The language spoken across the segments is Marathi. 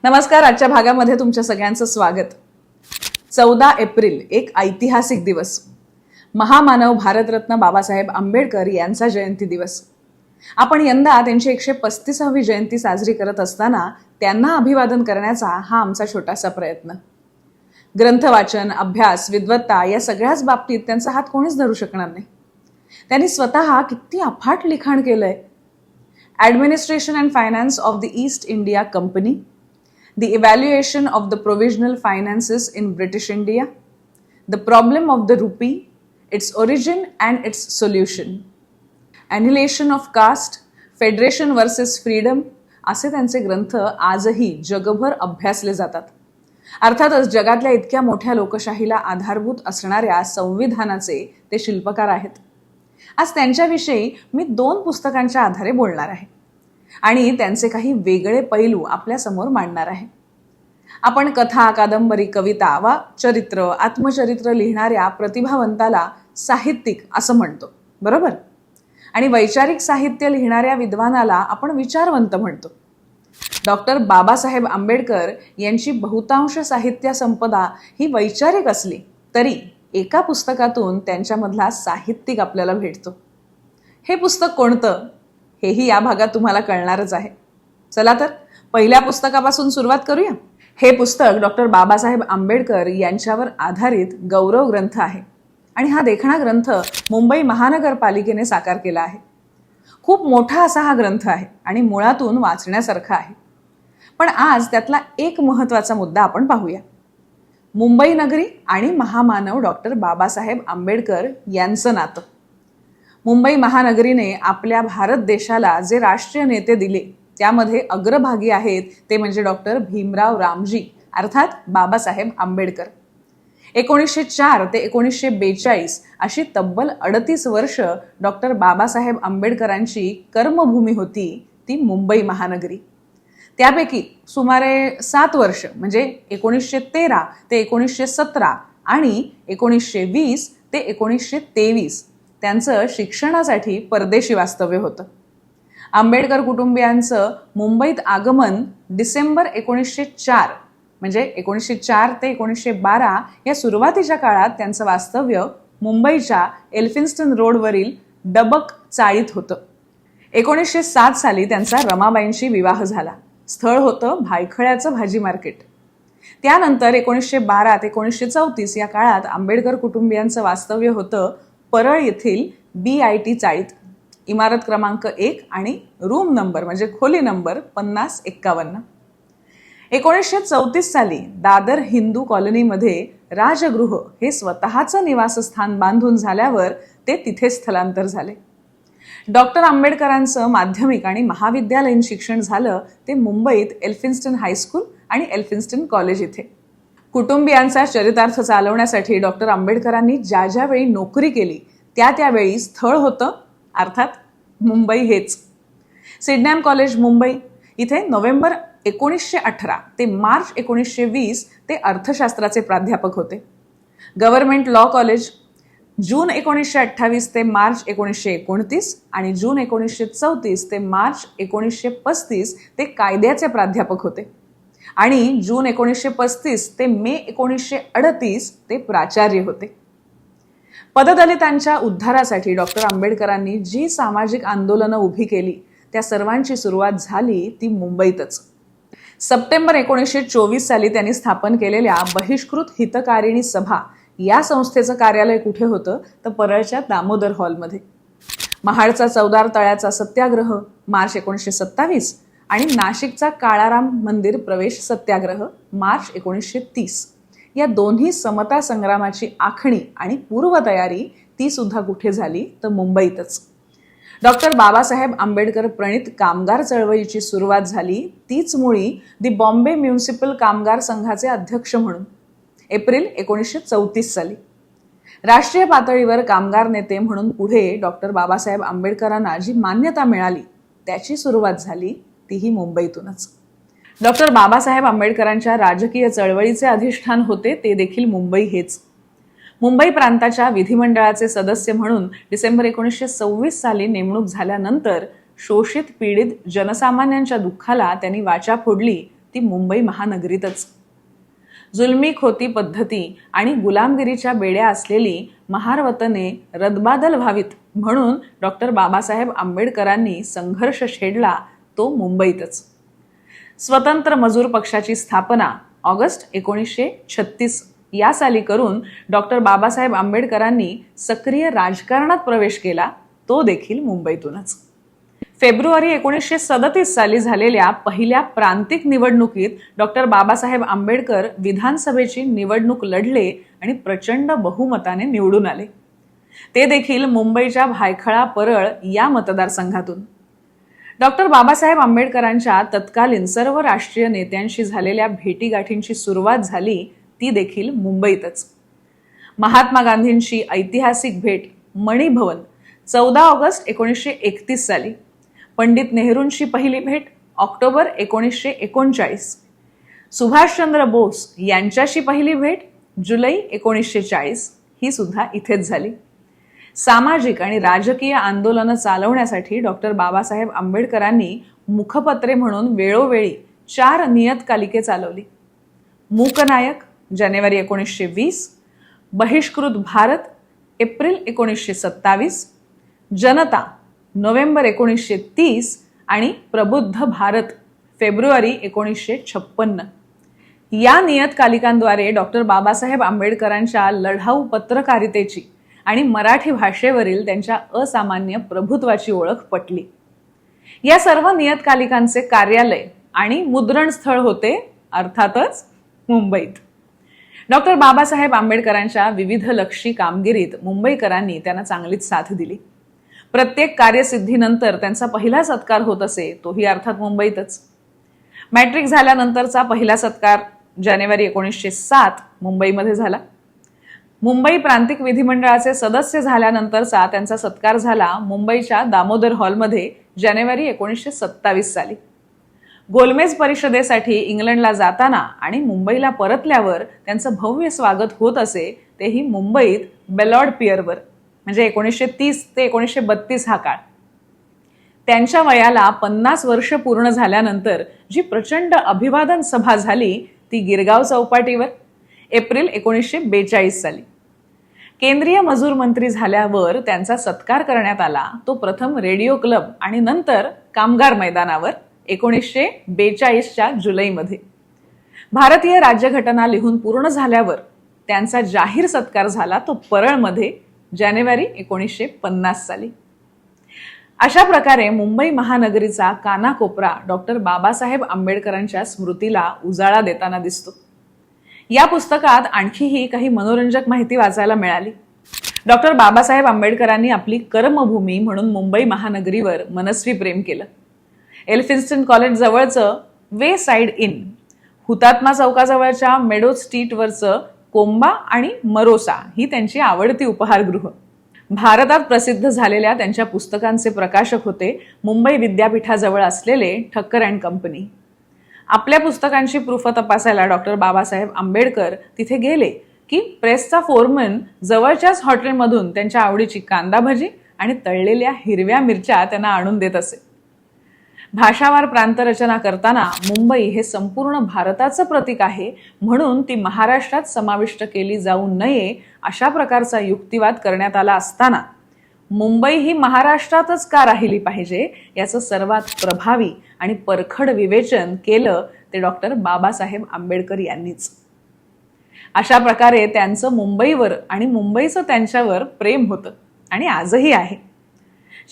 नमस्कार. आजच्या भागामध्ये तुमच्या सगळ्यांचं स्वागत. 14 एप्रिल एक ऐतिहासिक दिवस. महामानव भारतरत्न बाबासाहेब आंबेडकर यांचा जयंती दिवस. आपण यंदा त्यांची 135वी जयंती साजरी करत असताना त्यांना अभिवादन करण्याचा हा आमचा छोटासा प्रयत्न. ग्रंथ वाचन, अभ्यास, विद्वत्ता या सगळ्याच बाबतीत त्यांचा हात कोणीच धरू शकणार नाही. त्यांनी स्वतः किती अफाट लिखाण केलंय. Administration and finance of the east India company, The evaluation of the provisional finances in British India, the problem of the rupee, its origin and its solution, annihilation of caste, federation versus freedom असे त्यांचे ग्रंथ आजही जगभर अभ्यासले जातात. अर्थातच जगातल्या इतक्या मोठ्या लोकशाहीला आधारभूत असणाऱ्या संविधानाचे ते शिल्पकार आहेत. आज त्यांच्याविषयी मी 2 पुस्तकांच्या आधारे बोलणार आहे आणि त्यांचे काही वेगळे पैलू आपल्या समोर मांडणार आहे. आपण कथा, कादंबरी, कविता वा चरित्र, आत्मचरित्र लिहिणाऱ्या प्रतिभावंताला साहित्यिक असं म्हणतो, बरोबर? आणि वैचारिक साहित्य लिहिणाऱ्या विद्वानाला आपण विचारवंत म्हणतो. डॉक्टर बाबासाहेब आंबेडकर यांची बहुतांश साहित्य संपदा ही वैचारिक असली तरी एका पुस्तकातून त्यांच्यामधला साहित्यिक आपल्याला भेटतो. हे पुस्तक कोणतं हेही या भागात तुम्हाला कळणारच आहे. चला तर पहिल्या पुस्तकापासून सुरुवात करूया. हे पुस्तक डॉक्टर बाबासाहेब आंबेडकर यांच्यावर आधारित गौरव ग्रंथ आहे आणि हा देखणा ग्रंथ मुंबई महानगरपालिकेने साकार केला आहे. खूप मोठा असा हा ग्रंथ आहे आणि मुळातून वाचण्यासारखा आहे. पण आज त्यातला एक महत्त्वाचा मुद्दा आपण पाहूया. मुंबई नगरी आणि महामानव डॉक्टर बाबासाहेब आंबेडकर यांचं नातं. मुंबई महानगरीने आपल्या भारत देशाला जे राष्ट्रीय नेते दिले त्यामध्ये अग्रभागी आहेत ते म्हणजे डॉक्टर भीमराव रामजी अर्थात बाबासाहेब आंबेडकर. 1904 ते 1942 अशी तब्बल 38 वर्ष डॉक्टर बाबासाहेब आंबेडकरांची कर्मभूमी होती ती मुंबई महानगरी. त्यापैकी सुमारे 7 वर्ष म्हणजे 1913 ते 1917 आणि 1920 ते 1923 त्यांचं शिक्षणासाठी परदेशी वास्तव्य होतं. आंबेडकर कुटुंबियांचं मुंबईत आगमन डिसेंबर 1904 म्हणजे 1904 ते 1912 या सुरुवातीच्या काळात त्यांचं वास्तव्य मुंबईच्या एल्फिन्स्टन रोडवरील डबक चाळीत होतं. 1907 साली त्यांचा रमाबाईंशी विवाह झाला. स्थळ होतं भायखळ्याचं भाजी मार्केट. त्यानंतर 1912 ते 1934 या काळात आंबेडकर कुटुंबियांचं वास्तव्य होतं परळ येथील BIT चाळीत. इमारत क्रमांक 1 आणि रूम नंबर म्हणजे खोली नंबर 5051. 1934 साली दादर हिंदू कॉलनीमध्ये राजगृह हे स्वतःचं निवासस्थान बांधून झाल्यावर ते तिथे स्थलांतर झाले. डॉक्टर आंबेडकरांचं माध्यमिक आणि महाविद्यालयीन शिक्षण झालं ते मुंबईत एल्फिन्स्टन हायस्कूल आणि एल्फिन्स्टन कॉलेज इथे. कुटुंबियांचा चरितार्थ चालवण्यासाठी डॉक्टर आंबेडकरांनी ज्या ज्या वेळी नोकरी केली त्यावेळी स्थळ होतं अर्थात मुंबई हेच. सिडनॅम कॉलेज मुंबई इथे नोव्हेंबर 1918 ते मार्च 1920 ते अर्थशास्त्राचे प्राध्यापक होते. गव्हर्नमेंट लॉ कॉलेज जून 1928 ते मार्च 1929 आणि जून 1934 ते मार्च 1935 ते कायद्याचे प्राध्यापक होते आणि जून 1935 ते मे 1938 ते प्राचार्य होते. पददलितांच्या उद्धारासाठी डॉक्टर आंबेडकरांनी जी सामाजिक आंदोलनं उभी केली त्या सर्वांची सुरुवात झाली ती मुंबईतच. सप्टेंबर 1924 साली त्यांनी स्थापन केलेल्या बहिष्कृत हितकारिणी सभा या संस्थेचं कार्यालय कुठे होतं तर परळच्या दामोदर हॉलमध्ये. महाडचा चौदार तळ्याचा सत्याग्रह मार्च 1927 आणि नाशिकचा काळाराम मंदिर प्रवेश सत्याग्रह मार्च 1930 या दोन्ही समता संग्रामाची आखणी आणि पूर्वतयारी ती सुद्धा कुठे झाली तर मुंबईतच. डॉक्टर बाबासाहेब आंबेडकर प्रणित कामगार चळवळीची सुरुवात झाली तीच मुळी दी बॉम्बे म्युनिसिपल कामगार संघाचे अध्यक्ष म्हणून एप्रिल 1934 साली. राष्ट्रीय पातळीवर कामगार नेते म्हणून पुढे डॉक्टर बाबासाहेब आंबेडकरांना जी मान्यता मिळाली त्याची सुरुवात झाली तीही मुंबईतूनच. डॉक्टर बाबासाहेब आंबेडकरांच्या राजकीय चळवळीचे अधिष्ठान होते ते देखील मुंबई हेच. मुंबई प्रांताच्या विधिमंडळाचे सदस्य म्हणून डिसेंबर 1926 साली नेमणूक झाल्यानंतर शोषित पीडित जनसामान्यांच्या दुःखाला त्यांनी वाचा फोडली ती मुंबई महानगरीतच. जुलमी खोती पद्धती आणि गुलामगिरीच्या बेड्या असलेली महार वतने रदबादल व्हावीत म्हणून डॉक्टर बाबासाहेब आंबेडकरांनी संघर्ष छेडला तो मुंबईतच. स्वतंत्र मजूर पक्षाची स्थापना ऑगस्ट 1936 या साली करून डॉक्टर बाबासाहेब आंबेडकरांनी सक्रिय राजकारणात प्रवेश केला, तो देखील मुंबईतूनच. फेब्रुवारी 1937 साली झालेल्या पहिल्या प्रांतिक निवडणुकीत डॉक्टर बाबासाहेब आंबेडकर विधानसभेची निवडणूक लढले आणि प्रचंड बहुमताने निवडून आले. ते देखील मुंबईच्या भायखळा परळ या मतदारसंघातून. डॉक्टर बाबासाहेब आंबेडकरांच्या तत्कालीन सर्व राष्ट्रीय नेत्यांशी झालेल्या भेटीगाठींची सुरुवात झाली ती देखील मुंबईतच. महात्मा गांधींची ऐतिहासिक भेट मणिभवन 14 ऑगस्ट 1931 साली. पंडित नेहरूंची पहिली भेट ऑक्टोबर 1939. सुभाषचंद्र बोस यांच्याशी पहिली भेट जुलै 1940 ही सुद्धा इथेच झाली. सामाजिक आणि राजकीय आंदोलनं चालवण्यासाठी डॉक्टर बाबासाहेब आंबेडकरांनी मुखपत्रे म्हणून वेळोवेळी 4 नियतकालिके चालवली. मूकनायक जानेवारी 1920, बहिष्कृत भारत एप्रिल 1927, जनता नोव्हेंबर 1930 आणि प्रबुद्ध भारत फेब्रुवारी 1956. या नियतकालिकांद्वारे डॉक्टर बाबासाहेब आंबेडकरांच्या लढाऊ पत्रकारितेची आणि मराठी भाषेवरील त्यांच्या असामान्य प्रभुत्वाची ओळख पटली. या सर्व नियतकालिकांचे कार्यालय आणि मुद्रण स्थळ होते अर्थातच मुंबईत. डॉक्टर बाबासाहेब आंबेडकरांच्या विविध लक्षी कामगिरीत मुंबईकरांनी त्यांना चांगलीच साथ दिली. प्रत्येक कार्यसिद्धीनंतर त्यांचा पहिला सत्कार होत असे, तोही अर्थात मुंबईतच. मॅट्रिक झाल्यानंतरचा पहिला सत्कार जानेवारी 1907 मुंबईमध्ये झाला. मुंबई प्रांतिक विधिमंडळाचे सदस्य झाल्यानंतरचा त्यांचा सत्कार झाला मुंबईच्या दामोदर हॉलमध्ये जानेवारी 1927 साली. गोलमेज परिषदेसाठी इंग्लंडला जाताना आणि मुंबईला परतल्यावर त्यांचं भव्य स्वागत होत असे, तेही मुंबईत बेलॉर्ड पियरवर, म्हणजे 1930 ते 1932 हा काळ. त्यांच्या वयाला 50 वर्ष पूर्ण झाल्यानंतर जी प्रचंड अभिवादन सभा झाली ती गिरगाव चौपाटीवर एप्रिल 1942 साली. केंद्रीय मजूर मंत्री झाल्यावर त्यांचा सत्कार करण्यात आला, तो प्रथम रेडिओ क्लब आणि नंतर कामगार मैदानावर 1942च्या जुलैमध्ये. भारतीय राज्यघटना लिहून पूर्ण झाल्यावर त्यांचा जाहीर सत्कार झाला, तो परळमध्ये जानेवारी 1950 साली. अशा प्रकारे मुंबई महानगरीचा कानाकोपरा डॉक्टर बाबासाहेब आंबेडकरांच्या स्मृतीला उजाळा देताना दिसतो. या पुस्तकात आणखीही काही मनोरंजक माहिती वाचायला मिळाली. डॉक्टर बाबासाहेब आंबेडकरांनी आपली कर्मभूमी म्हणून मुंबई महानगरीवर मनस्वी प्रेम केलं. एल्फिन्स्टन कॉलेज जवळचं वे साइड इन, हुतात्मा चौकाजवळच्या मेडो स्ट्रीटवरचं कोंबा आणि मरोसा ही त्यांची आवडती उपहारगृह. भारतात प्रसिद्ध झालेल्या त्यांच्या पुस्तकांचे प्रकाशक होते मुंबई विद्यापीठाजवळ असलेले ठक्कर अँड कंपनी. आपल्या पुस्तकांची प्रूफ तपासायला डॉक्टर बाबासाहेब आंबेडकर तिथे गेले की प्रेसचा फोरमन जवळच्याच हॉटेलमधून त्यांच्या आवडीची कांदा भजी आणि तळलेल्या हिरव्या मिरच्या त्यांना आणून देत असे. भाषावार प्रांतरचना करताना मुंबई हे संपूर्ण भारताचं प्रतीक आहे म्हणून ती महाराष्ट्रात समाविष्ट केली जाऊ नये अशा प्रकारचा युक्तिवाद करण्यात आला असताना मुंबई ही महाराष्ट्रातच का राहिली पाहिजे याचं सर्वात प्रभावी आणि परखड विवेचन केलं ते डॉक्टर बाबासाहेब आंबेडकर यांनीच. अशा प्रकारे त्यांचं मुंबईवर आणि मुंबईचं त्यांच्यावर प्रेम होतं आणि आजही आहे.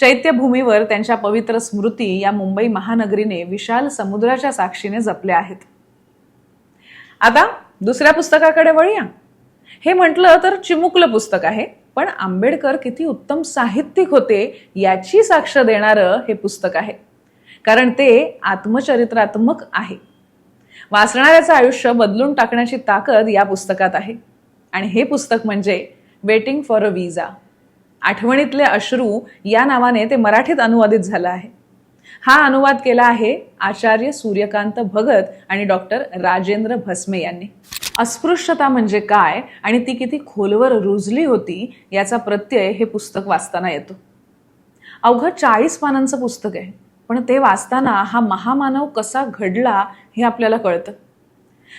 चैत्यभूमीवर त्यांच्या पवित्र स्मृती या मुंबई महानगरीने विशाल समुद्राच्या साक्षीने जपल्या आहेत. आता दुसऱ्या पुस्तकाकडे वळूया. हे म्हटलं तर चिमुकलं पुस्तक आहे, पण आंबेडकर किती उत्तम साहित्यिक होते याची साक्ष देणारं हे पुस्तक आहे, कारण ते आत्मचरित्रात्मक आहे. वाचणाऱ्याचं आयुष्य बदलून टाकण्याची ताकद या पुस्तकात आहे. आणि हे पुस्तक म्हणजे वेटिंग फॉर अ विजा. आठवणीतले अश्रू या नावाने ते मराठीत अनुवादित झालं आहे. हा अनुवाद केला आहे आचार्य सूर्यकांत भगत आणि डॉक्टर राजेंद्र भस्मे यांनी. अस्पृश्यता म्हणजे काय आणि ती किती खोलवर रुजली होती याचा प्रत्यय हे पुस्तक वाचताना येतो. अवघं 40 पानांचं पुस्तक आहे. पण ते वाचताना हा महामानव कसा घडला हे आपल्याला कळतं.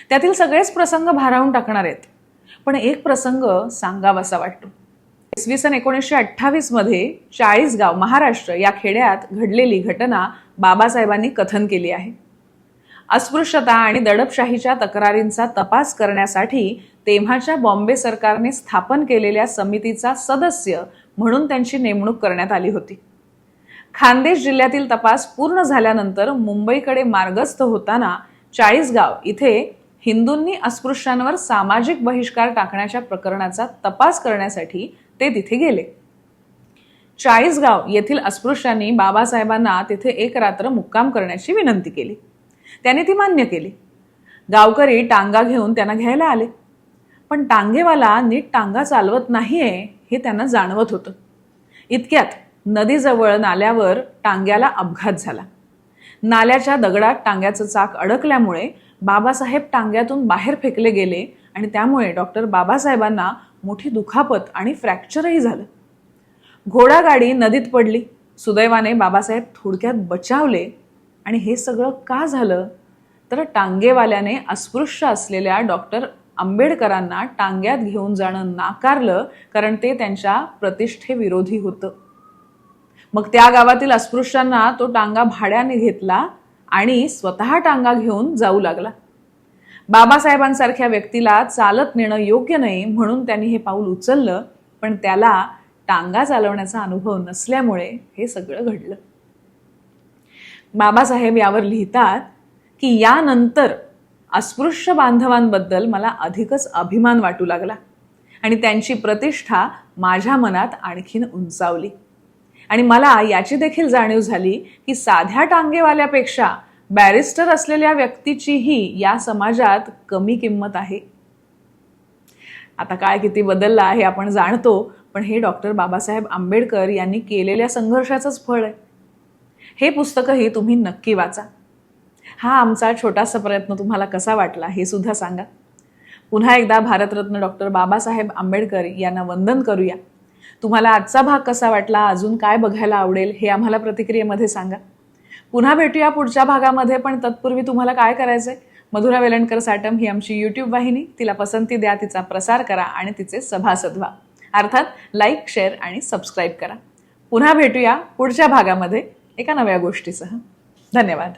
त्यातील सगळेच प्रसंग भारावून टाकणार आहेत, पण एक प्रसंग सांगावासा वाटतो. 1928 मध्ये चाळीसगाव महाराष्ट्र या खेड्यात घडलेली घटना बाबासाहेबांनी कथन केली आहे. अस्पृश्यता आणि दडपशाहीच्या तक्रारींचा तपास करण्यासाठी तेव्हाच्या बॉम्बे सरकारने स्थापन केलेल्या समितीचा सदस्य म्हणून त्यांची नेमणूक करण्यात आली होती. खानदेश जिल्ह्यातील तपास पूर्ण झाल्यानंतर मुंबईकडे मार्गस्थ होताना चाळीसगाव इथे हिंदूंनी अस्पृश्यांवर सामाजिक बहिष्कार टाकण्याच्या प्रकरणाचा तपास करण्यासाठी ते तिथे गेले. चाळीसगाव येथील अस्पृश्यांनी बाबासाहेबांना तिथे एक रात्र मुक्काम करण्याची विनंती केली. त्याने ती मान्य केली. गावकरी टांगा घेऊन त्यांना घ्यायला आले, पण टांगेवाला नीट टांगा चालवत नाहीये हे त्यांना जाणवत होतं. इतक्यात नदीजवळ नाल्यावर टांग्याला अपघात झाला. नाल्याच्या दगडात टांग्याचं चाक अडकल्यामुळे बाबासाहेब टांग्यातून बाहेर फेकले गेले आणि त्यामुळे डॉक्टर बाबासाहेबांना मोठी दुखापत आणि फ्रॅक्चरही झालं. घोडागाडी नदीत पडली. सुदैवाने बाबासाहेब थोडक्यात बचावले. आणि हे सगळं का झालं तर टांगेवाल्याने अस्पृश्य असलेल्या डॉक्टर आंबेडकरांना टांग्यात घेऊन जाणं नाकारलं, कारण ते त्यांच्या प्रतिष्ठेविरोधी होतं. मग त्या गावातील अस्पृश्यांना तो टांगा भाड्याने घेतला आणि स्वतः टांगा घेऊन जाऊ लागला. बाबासाहेबांसारख्या व्यक्तीला चालत नेणं योग्य नाही म्हणून त्यांनी हे पाऊल उचललं, पण त्याला टांगा चालवण्याचा अनुभव नसल्यामुळे हे सगळं घडलं. बाबासाहेब यावर लिहितात की यानंतर अस्पृश्य बांधवांबद्दल मला अधिकच अभिमान वाटू लागला आणि त्यांची प्रतिष्ठा माझ्या मनात आणखीन उंचावली. आणि मला याची देखील जाणीव झाली की साध्या टांगेवाल्यापेक्षा बॅरिस्टर असलेल्या व्यक्तीचीही या समाजात कमी किंमत आहे. आता काळ किती बदलला हे आपण जाणतो, पण हे डॉक्टर बाबासाहेब आंबेडकर यांनी केलेल्या संघर्षाचंच फळ आहे. हे पुस्तकही तुम्ही नक्की वाचा. हा आमचा छोटासा प्रयत्न तुम्हाला कसा वाटला हे सुद्धा सांगा. पुन्हा एकदा भारतरत्न डॉक्टर बाबासाहेब आंबेडकर यांना वंदन करूया. तुम्हाला आजचा भाग कसा वाटला, अजून काय बघायला आवडेल हे आम्हाला प्रतिक्रियेमध्ये सांगा. पुन्हा भेटूया पुढच्या भागामध्ये, पण तत्पूर्वी तुम्हाला काय करायचंय? मधुरा वेलणकर साटम ही आमची YouTube वाहिनी, तिला पसंती द्या, तिचा प्रसार करा आणि तिचे सभासद व्हा. अर्थात लाईक, शेअर आणि सबस्क्राईब करा. पुन्हा भेटूया पुढच्या भागामध्ये एका नव्या गोष्टीसह. धन्यवाद.